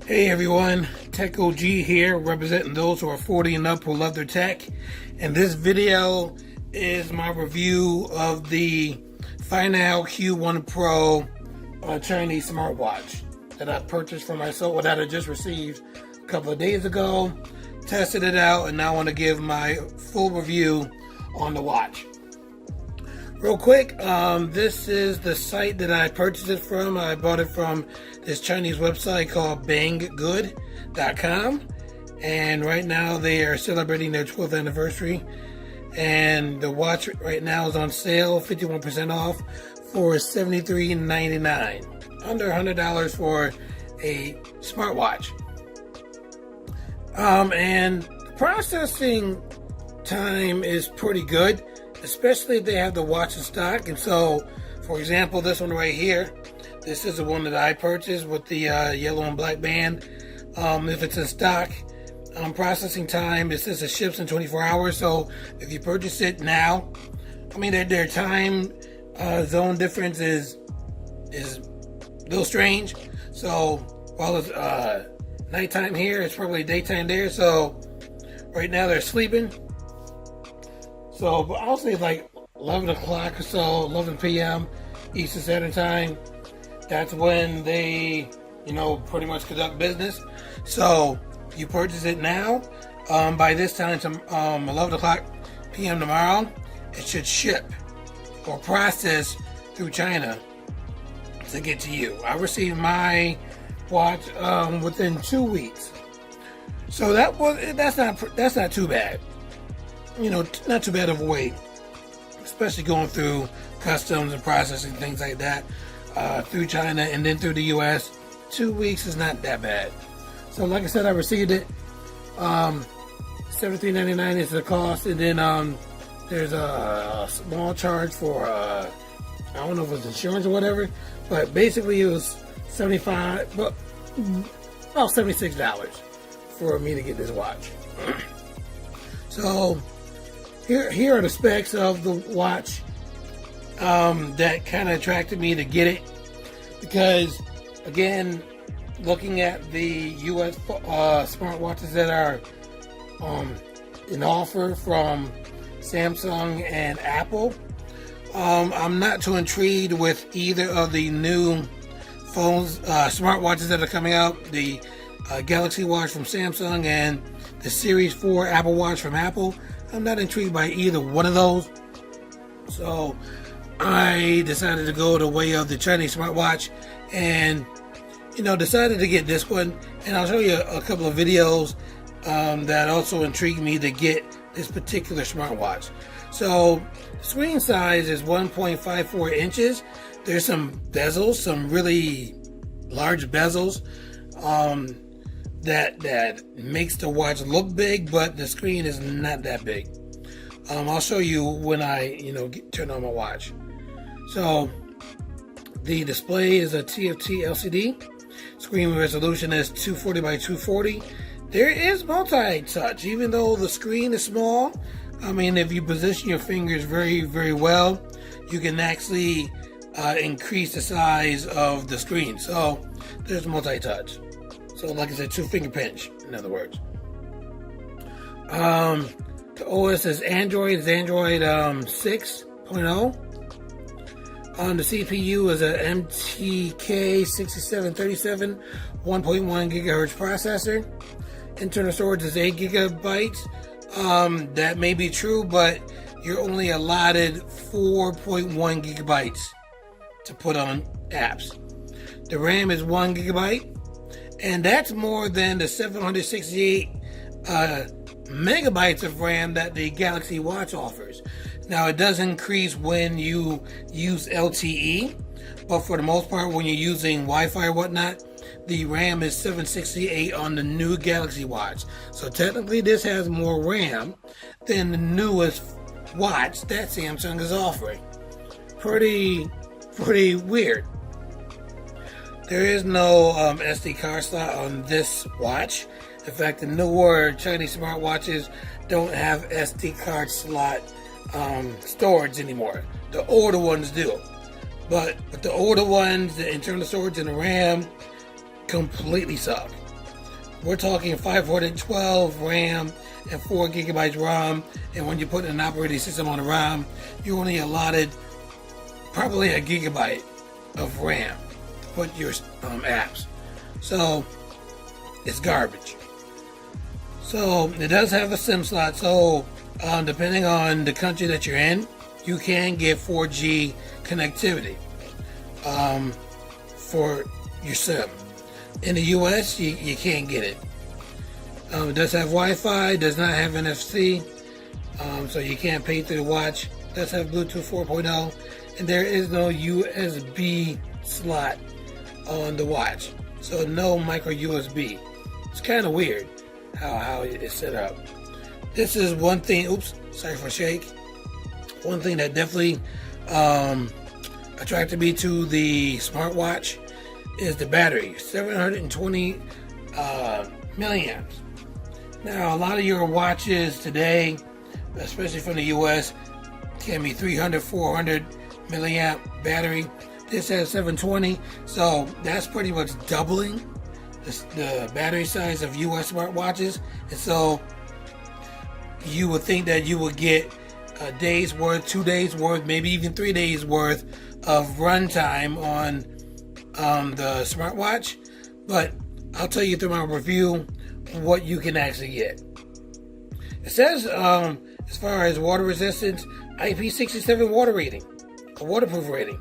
Hey everyone, Tech OG here, representing those who are 40 and up who love their tech. And this video is my review of the Finow Q1 Pro Chinese smartwatch that I purchased for myself, or that I just received a couple of days ago. Tested it out, and now I want to give my full review on the watch. Real quick, this is the site that I purchased it from. I bought it from this Chinese website called banggood.com, and right now they are celebrating their 12th anniversary, and the watch right now is on sale, 51% off for $73.99, under $100 for a smartwatch. And the processing time is pretty good, especially if they have the watch in stock. And so, for example, this one right here, this is the one that I purchased with the yellow and black band. If it's in stock, processing time, it says it ships in 24 hours. So if you purchase it now, I mean, their time zone difference is a little strange. So while it's nighttime here, it's probably daytime there. So right now they're sleeping. So I'll say like 11 o'clock or so, 11 p.m. Eastern Standard Time. That's when they, pretty much conduct business. So you purchase it now. By this time, 11 o'clock p.m. tomorrow, it should ship or process through China to get to you. I received my watch within 2 weeks. So that's not too bad. Not too bad of a wait, especially going through customs and processing, things like that, through China and then through the U.S. 2 weeks is not that bad. So like I said, I received it. $73.99 is the cost, and then there's a small charge for I don't know if it's insurance or whatever, but basically it was $76 for me to get this watch. So here are the specs of the watch that kind of attracted me to get it, because again, looking at the US smartwatches that are in offer from Samsung and Apple, I'm not too intrigued with either of the new phones, smartwatches that are coming out, the Galaxy Watch from Samsung and the Series 4 Apple Watch from Apple. I'm not intrigued by either one of those. So I decided to go the way of the Chinese smartwatch and, decided to get this one. And I'll show you a couple of videos that also intrigued me to get this particular smartwatch. So screen size is 1.54 inches. There's some bezels, some really large bezels. That makes the watch look big, but the screen is not that big. I'll show you when I, turn on my watch. So the display is a TFT LCD. Screen resolution is 240 by 240. There is multi-touch, even though the screen is small. I mean, if you position your fingers very, very well, you can actually increase the size of the screen. So there's multi-touch. So like I said, 2-finger pinch, in other words. The OS is Android 6.0. The CPU is a MTK 6737 1.1 gigahertz processor. Internal storage is 8 gigabytes. That may be true, but you're only allotted 4.1 gigabytes to put on apps. The RAM is 1 gigabyte. And that's more than the 768 megabytes of RAM that the Galaxy Watch offers. Now, it does increase when you use LTE, but for the most part, when you're using Wi-Fi or whatnot, the RAM is 768 on the new Galaxy Watch. So technically, this has more RAM than the newest watch that Samsung is offering. Pretty weird. There is no SD card slot on this watch. In fact, the newer Chinese smartwatches don't have SD card slot storage anymore. The older ones do. But the older ones, the internal storage and the RAM completely suck. we're talking 512 RAM and 4 gigabytes ROM. And when you put an operating system on the ROM, you're only allotted probably a gigabyte of RAM to put your apps. So it's garbage. So it does have a SIM slot. So depending on the country that you're in, you can get 4G connectivity for your SIM. In the US, you can't get it. It does have Wi-Fi, does not have NFC, so you can't pay through the watch. It does have Bluetooth 4.0, and there is no USB slot on the watch, so no micro USB. It's kind of weird how it's set up. This is one thing, oops, sorry for shake. One thing that definitely attracted me to the smartwatch is the battery, 720 milliamps. Now, a lot of your watches today, especially from the US, can be 300, 400 milliamp battery. This has 720, so that's pretty much doubling the battery size of US smartwatches. And so you would think that you would get a day's worth, 2 days worth, maybe even 3 days worth of runtime on the smartwatch. But I'll tell you through my review what you can actually get. It says as far as water resistance, IP67 water rating, a waterproof rating.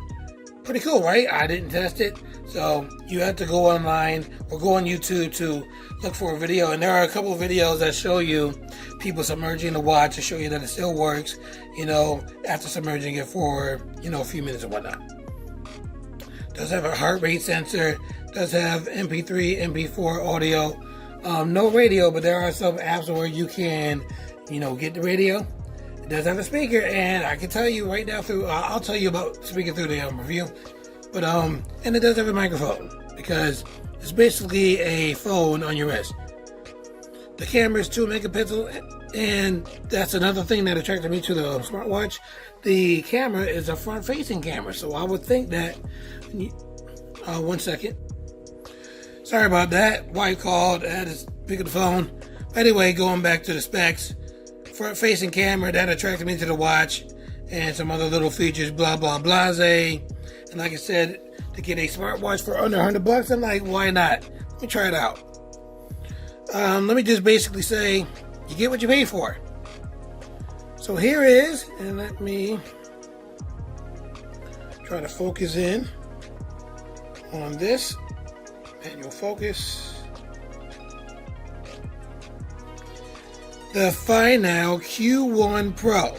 Pretty cool, right? I didn't test it, so you have to go online or go on YouTube to look for a video, and there are a couple of videos that show you people submerging the watch to show you that it still works, after submerging it for, a few minutes or whatnot. Does have a heart rate sensor, does have MP3, MP4 audio, no radio, but there are some apps where you can, get the radio. It does have a speaker, and I can tell you right now I'll tell you about speaking through the review, but and it does have a microphone because it's basically a phone on your wrist. The camera is 2 megapixel, and that's another thing that attracted me to the smartwatch. The camera is a front-facing camera, so I would think that. 1 second. Sorry about that. Wife called. I had to pick up the phone. Anyway, going back to the specs. Front-facing camera, that attracted me to the watch. And some other little features, blah, blah, blase. And like I said, to get a smartwatch for under $100, I'm like, why not? Let me try it out. Let me just basically say, you get what you pay for. So here it is. And let me try to focus in on this. Manual focus. The Finow Q1 Pro.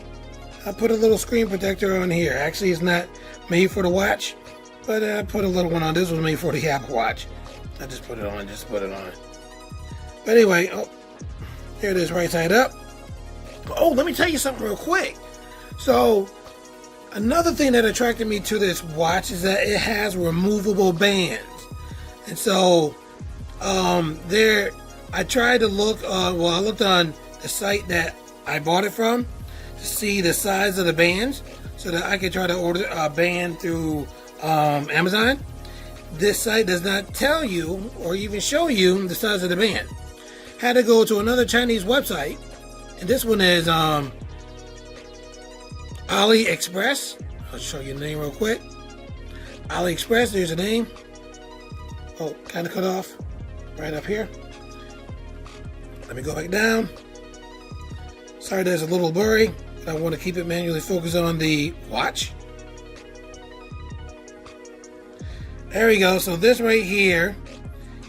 I put a little screen protector on here. Actually, it's not made for the watch, but I put a little one on. This was made for the Apple Watch. I just put it on, But anyway, here it is right side up. Oh, let me tell you something real quick. So, another thing that attracted me to this watch is that it has removable bands. And so, I tried to look, I looked on the site that I bought it from to see the size of the bands so that I could try to order a band through Amazon. This site does not tell you or even show you the size of the band. Had to go to another Chinese website, and this one is AliExpress. I'll show you the name real quick. AliExpress, there's a name. Oh, kind of cut off right up here. Let me go back down. Sorry, there's a little blurry, but I want to keep it manually focused on the watch. There we go. So this right here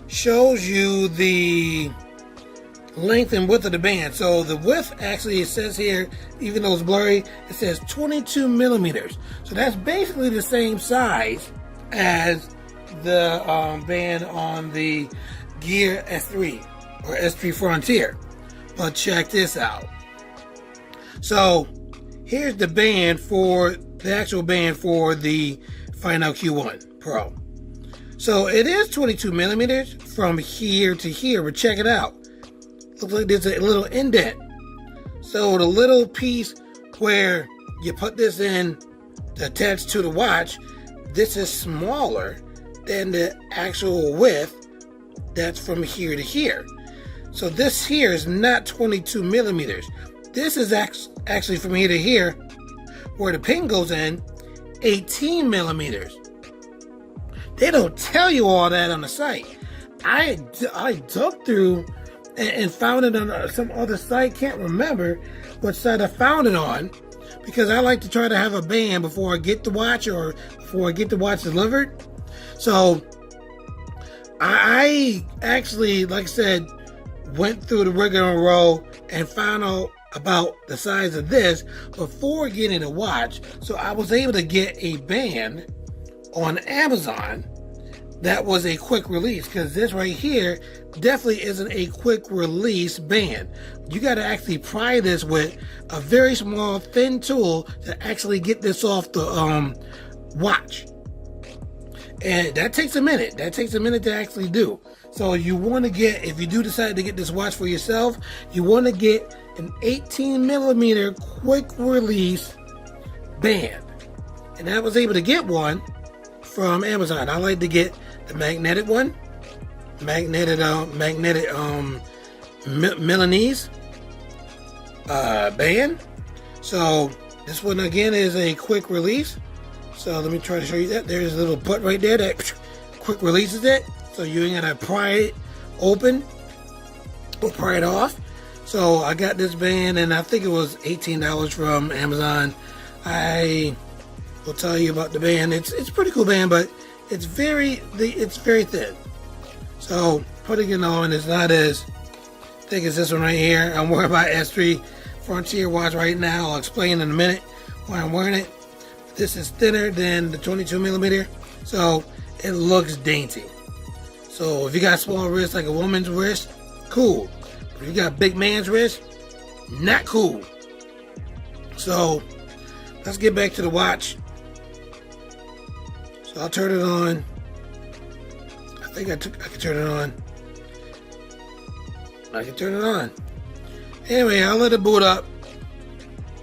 shows you the length and width of the band. So the width, actually, it says here, even though it's blurry, it says 22 millimeters. So that's basically the same size as the band on the Gear S3 or S3 Frontier. But check this out. So here's the band for the actual band for the Finow Q1 Pro. So it is 22 millimeters from here to here, but check it out. Looks like there's a little indent. So the little piece where you put this in to attach to the watch, this is smaller than the actual width that's from here to here. So this here is not 22 millimeters. This is actually from here to here, where the pin goes in, 18 millimeters. They don't tell you all that on the site. I dug through and found it on some other site. Can't remember what site I found it on, because I like to try to have a band before I get the watch or before I get the watch delivered. So I actually, like I said, went through the rigmarole and found out about the size of this before getting the watch. So I was able to get a band on Amazon that was a quick release, because this right here definitely isn't a quick release band. You got to actually pry this with a very small thin tool to actually get this off the watch, and that takes a minute. That takes a minute to actually do. So you want to get, if you do decide to get this watch for yourself, you want to get an 18 millimeter quick release band, and I was able to get one from Amazon. I like to get the magnetic one, Milanese band. So this one again is a quick release. So let me try to show you that. There's a little butt right there that quick releases it. So you ain't gotta pry it open or pry it off. So I got this band, and I think it was $18 from Amazon. I will tell you about the band. It's a pretty cool band, but it's very thin. So putting it on is not as thick as this one right here. I'm wearing my S3 Frontier watch right now. I'll explain in a minute why I'm wearing it. This is thinner than the 22 millimeter, so it looks dainty. So if you got small wrists like a woman's wrist, cool. But if you got a big man's wrist, not cool. So let's get back to the watch. So I'll turn it on. I think I can turn it on. I can turn it on. Anyway, I'll let it boot up.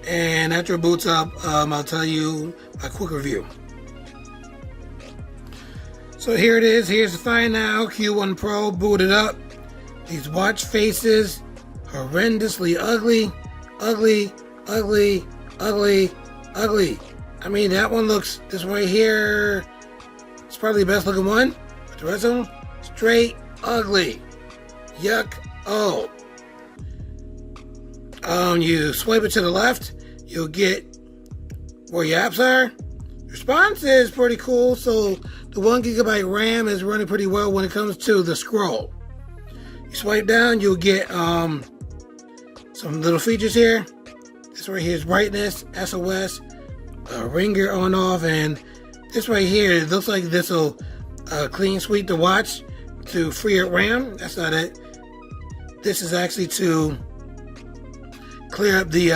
And after it boots up, I'll tell you a quick review. So here it is. Here's the Finow Q1 Pro booted up. These watch faces, horrendously ugly. Ugly, ugly, ugly, ugly. I mean, that one looks, this one right here, it's probably the best looking one. But the rest of them, straight ugly. Yuck. Oh. You swipe it to the left, you'll get where your apps are. Response is pretty cool. So the 1 GB RAM is running pretty well when it comes to the scroll. You swipe down, you'll get some little features here. This right here is brightness, SOS, ringer on off, and this right here, it looks like this will clean sweep the watch to free up RAM. That's not it. This is actually to clear up the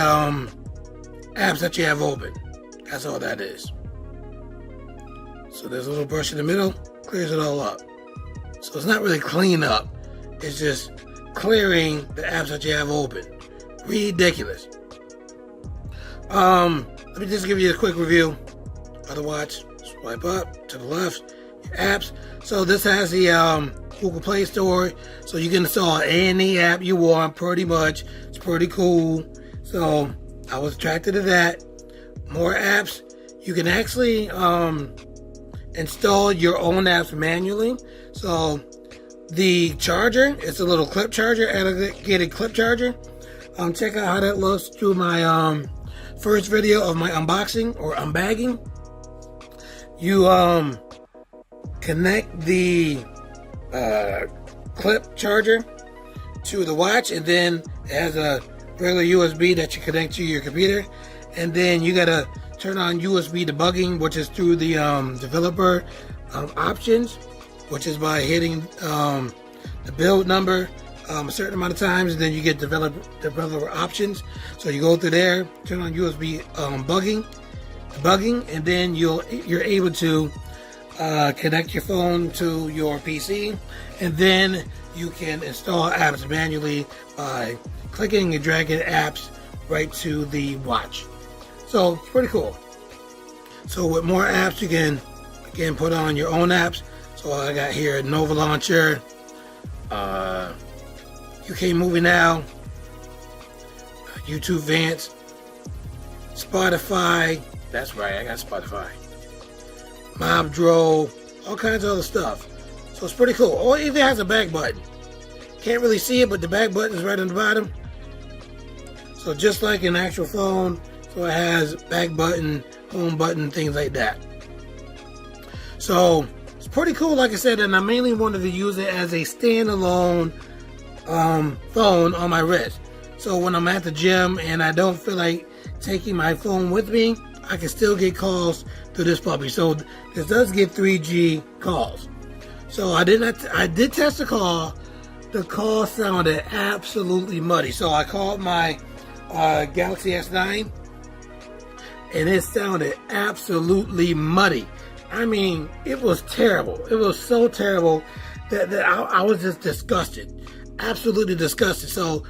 apps that you have open. That's all that is. So there's a little brush in the middle, clears it all up. So it's not really clean up, it's just clearing the apps that you have open. Ridiculous. Let me just give you a quick review of the watch. Swipe up to the left, your apps. So this has the Google Play Store, so you can install any app you want pretty much. It's pretty cool. So I was attracted to that. More apps. You can actually install your own apps manually. So the charger, it's a little clip charger, alligated clip charger. Check out how that looks through my first video of my unboxing or unbagging. You connect the clip charger to the watch, and then it has a regular USB that you connect to your computer, and then you gotta turn on USB debugging, which is through the developer options, which is by hitting the build number a certain amount of times, and then you get developer options. So you go through there, turn on USB debugging, and then you're able to connect your phone to your PC, and then you can install apps manually by clicking and dragging apps right to the watch. So it's pretty cool. So with more apps, you can again put on your own apps. So I got here Nova Launcher, UK Movie Now, YouTube Vance, Spotify. That's right, I got Spotify. Mob Drove, all kinds of other stuff. So it's pretty cool. Oh, it even has a back button. Can't really see it, but the back button is right on the bottom. So just like an actual phone, so it has back button, home button, things like that. So it's pretty cool, like I said, and I mainly wanted to use it as a standalone phone on my wrist. So when I'm at the gym and I don't feel like taking my phone with me, I can still get calls through this puppy. So this does get 3G calls. So I did test the call. The call sounded absolutely muddy. So I called my Galaxy S9 and it sounded absolutely muddy. I mean, it was terrible. It was so terrible that I was just disgusted. Absolutely disgusted. So,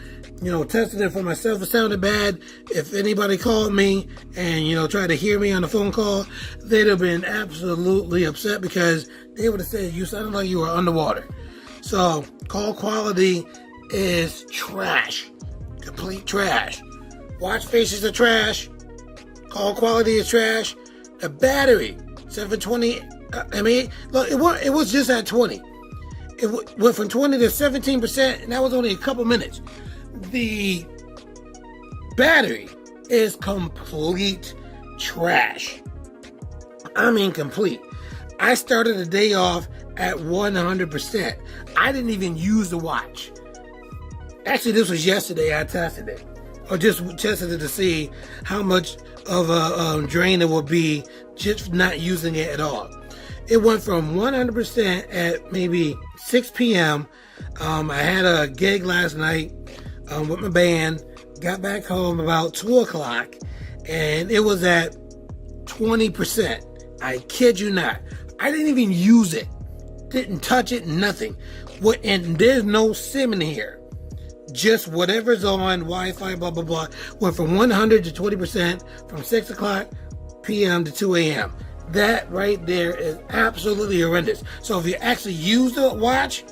testing it for myself, it sounded bad. If anybody called me and, tried to hear me on the phone call, they'd have been absolutely upset because they would have said, you sounded like you were underwater. So, call quality is trash. Complete trash. Watch faces are trash. Call quality is trash. The battery, 720, look, it was just at 20. It went from 20 to 17%, and that was only a couple minutes. The battery is complete trash. I mean, complete. I started the day off at 100%. I didn't even use the watch. Actually, this was yesterday. I tested it, or just tested it to see how much of a drain it would be just not using it at all. It went from 100% at maybe 6 p.m. I had a gig last night with my band. Got back home about 2 o'clock, and it was at 20%. I kid you not. I didn't even use it. Didn't touch it, nothing. And there's no SIM in here. Just whatever's on, Wi-Fi, blah, blah, blah. Went from 100 to 20% from 6 o'clock p.m. to 2 a.m. That right there is absolutely horrendous. So if you actually use the watch,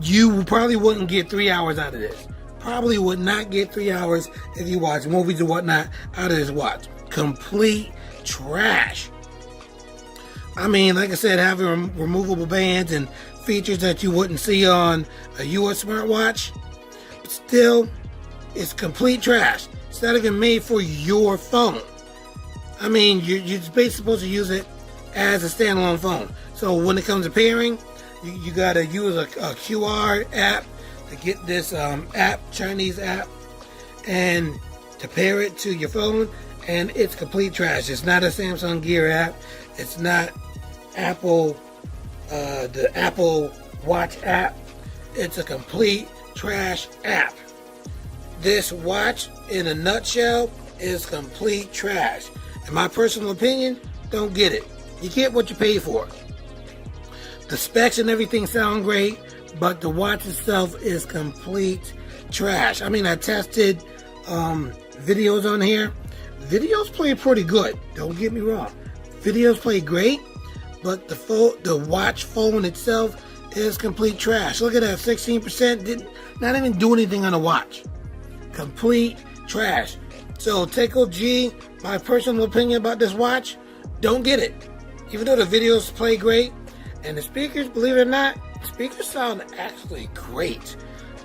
you probably wouldn't get 3 hours out of this. Probably would not get 3 hours if you watch movies or whatnot out of this watch. Complete trash. I mean, like I said, having removable bands and features that you wouldn't see on a US smartwatch, but still, it's complete trash. It's not even made for your phone. I mean, you're basically supposed to use it as a standalone phone. So when it comes to pairing, you gotta use a QR app to get this app, Chinese app, and to pair it to your phone, and it's complete trash. It's not a Samsung Gear app. It's not Apple, the Apple Watch app. It's a complete trash app. This watch, in a nutshell, is complete trash. In my personal opinion, don't get it. You get what you pay for. The specs and everything sound great, but the watch itself is complete trash. I mean, I tested videos on here. Videos play pretty good. Don't get me wrong. Videos play great, but the watch phone itself is complete trash. Look at that, 16%. Did not even do anything on the watch. Complete trash. So Takeo G, my personal opinion about this watch, don't get it. Even though the videos play great, and the speakers, believe it or not, the speakers sound actually great.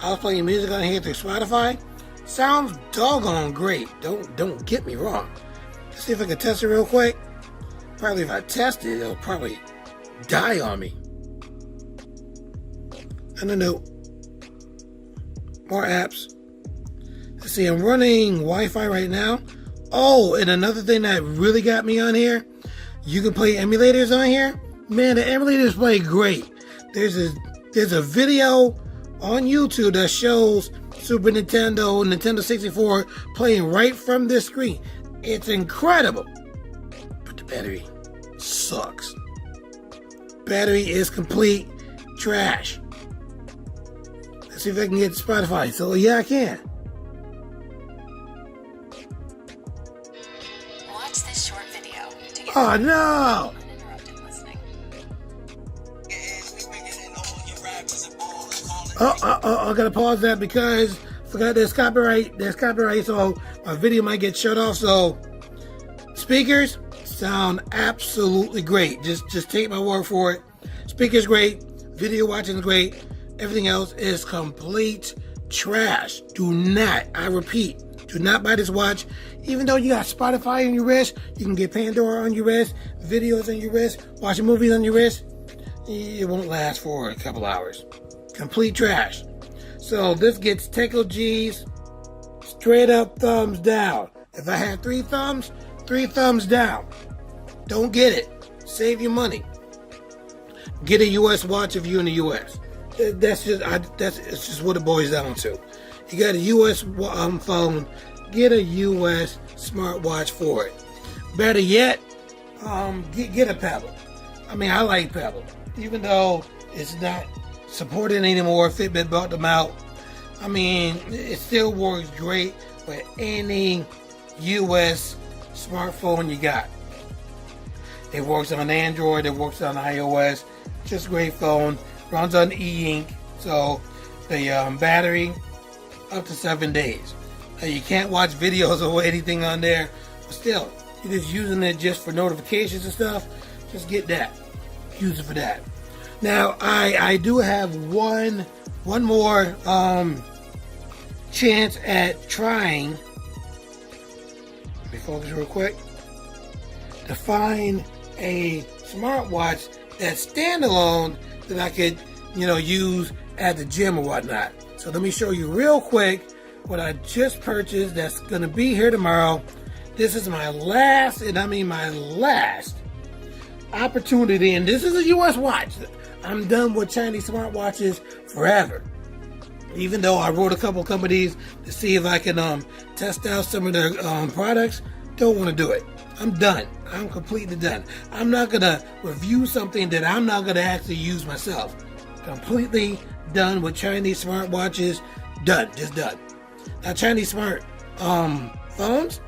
I was playing music on here through Spotify. Sounds doggone great. Don't get me wrong. Let's see if I can test it real quick. Probably if I test it, it'll probably die on me. I don't know. More apps. Let's see, I'm running Wi-Fi right now. Oh, and another thing that really got me on here, you can play emulators on here. Man, the emulators play great. There's a video on YouTube that shows Super Nintendo, Nintendo 64 playing right from this screen. It's incredible. But the battery sucks. Battery is complete trash. Let's see if I can get Spotify. So yeah, I can. Watch this short video to get Oh no! uninterrupted listening. I gotta pause that because I forgot there's copyright. So my video might get shut off. So speakers sound absolutely great. Just take my word for it. Speakers great. Video watching is great. Everything else is complete trash. Do not, I repeat, do not buy this watch. Even though you got Spotify on your wrist, you can get Pandora on your wrist, videos on your wrist, watching movies on your wrist. It won't last for a couple hours. Complete trash. So this gets Techo G's straight up thumbs down. If I had 3 thumbs, 3 thumbs down. Don't get it. Save your money. Get a US watch if you're in the US. It's just what it boils down to. You got a US phone, get a US smartwatch for it. Better yet, get a Pebble. I mean, I like Pebble, even though it's not supported anymore. Fitbit bought them out. I mean, it still works great with any US smartphone you got. It works on Android, it works on iOS. Just a great phone. Runs on e-ink, so the battery up to 7 days. You can't watch videos or anything on there, but still, you're just using it just for notifications and stuff. Just get that. Use it for that. Now, I do have one more chance at trying. Let me focus real quick. To find a smartwatch that's standalone that I could, use at the gym or whatnot. So let me show you real quick what I just purchased that's going to be here tomorrow. This is my last, and I mean my last opportunity, and this is a US watch. I'm done with Chinese smartwatches forever. Even though I wrote a couple companies to see if I can test out some of their products, don't want to do it. I'm done. I'm completely done. I'm not going to review something that I'm not going to actually use myself. Completely done with Chinese smartwatches. Done. Just done. Now, Chinese smart phones,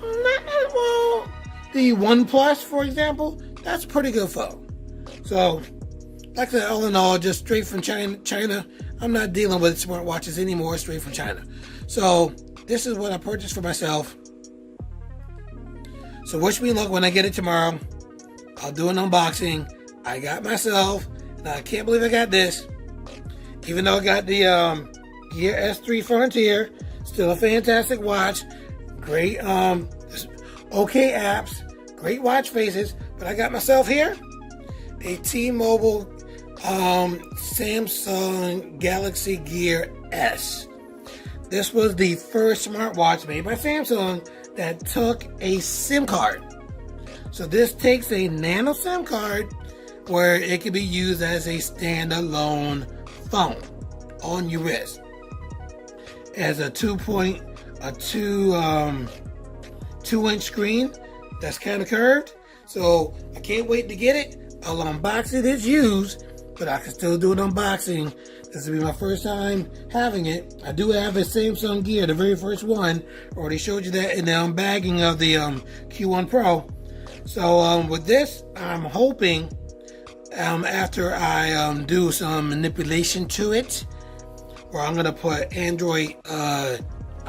well, the OnePlus, for example, that's a pretty good phone. So, like I said, all in all, just straight from China. I'm not dealing with smartwatches anymore, straight from China. So, this is what I purchased for myself. So wish me luck when I get it tomorrow. I'll do an unboxing. I got myself, and I can't believe I got this. Even though I got the Gear S3 Frontier, still a fantastic watch. Great, okay apps, great watch faces. But I got myself here a T-Mobile Samsung Galaxy Gear S. This was the first smartwatch made by Samsung that took a SIM card. So this takes a nano SIM card where it can be used as a standalone phone on your wrist. It has a 2.2 inch screen that's kind of curved. So I can't wait to get it. I'll unbox it as used, but I can still do an unboxing. This will be my first time having it. I do have a Samsung Gear, the very first one. Already showed you that in the unbagging of the Q1 Pro. So with this, I'm hoping after I do some manipulation to it, where I'm going to put Android, I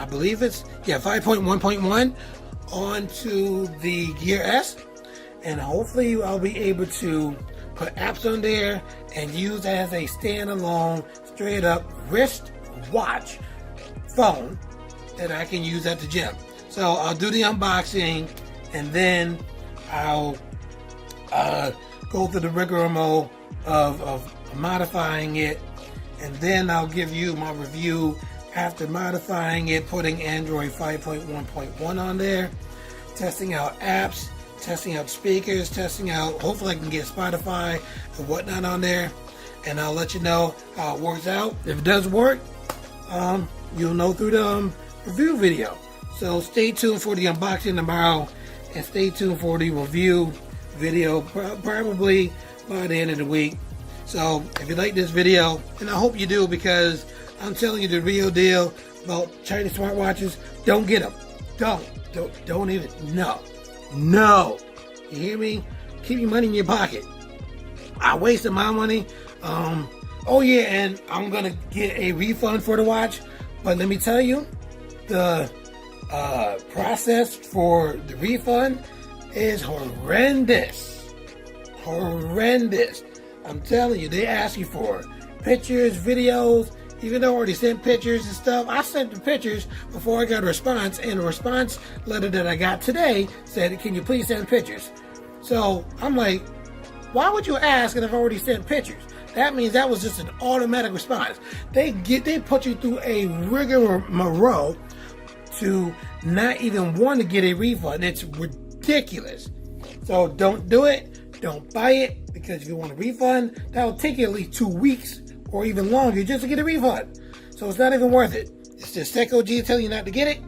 believe it's, 5.1.1 onto the Gear S. And hopefully I'll be able to put apps on there and use as a standalone, straight up wrist watch phone that I can use at the gym. So I'll do the unboxing, and then I'll go through the rigmarole of modifying it, and then I'll give you my review after modifying it, putting Android 5.1.1 on there, testing out apps, testing out speakers, testing out, hopefully I can get Spotify and whatnot on there, and I'll let you know how it works out. If it does work, you'll know through the review video. So stay tuned for the unboxing tomorrow, and stay tuned for the review video probably by the end of the week. So if you like this video, and I hope you do, because I'm telling you the real deal about Chinese smartwatches, don't get them. Don't even, no. You hear me? Keep your money in your pocket. I wasted my money Oh yeah, and I'm gonna get a refund for the watch, but let me tell you, the process for the refund is horrendous. Horrendous. I'm telling you, they ask you for pictures, videos. Even though I already sent pictures and stuff, I sent the pictures before I got a response, and the response letter that I got today said, "Can you please send pictures?" So I'm like, why would you ask if I've already sent pictures? That means that was just an automatic response. They put you through a rigmarole to not even want to get a refund. It's ridiculous. So don't do it. Don't buy it, because if you want a refund, that'll take you at least 2 weeks or even longer just to get a refund. So it's not even worth it. It's just Seiko G telling you not to get it.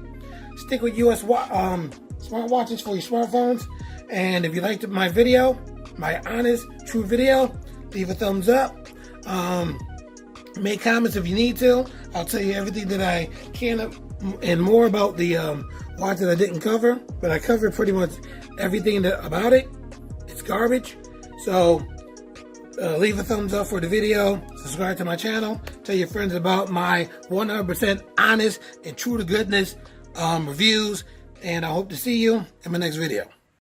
Stick with US smartwatches for your smartphones. And if you liked my video, my honest, true video, leave a thumbs up. Make comments if you need to. I'll tell you everything that I can and more about the watch that I didn't cover. But I covered pretty much everything about it. It's garbage. So leave a thumbs up for the video. Subscribe to my channel. Tell your friends about my 100% honest and true to goodness reviews. And I hope to see you in my next video.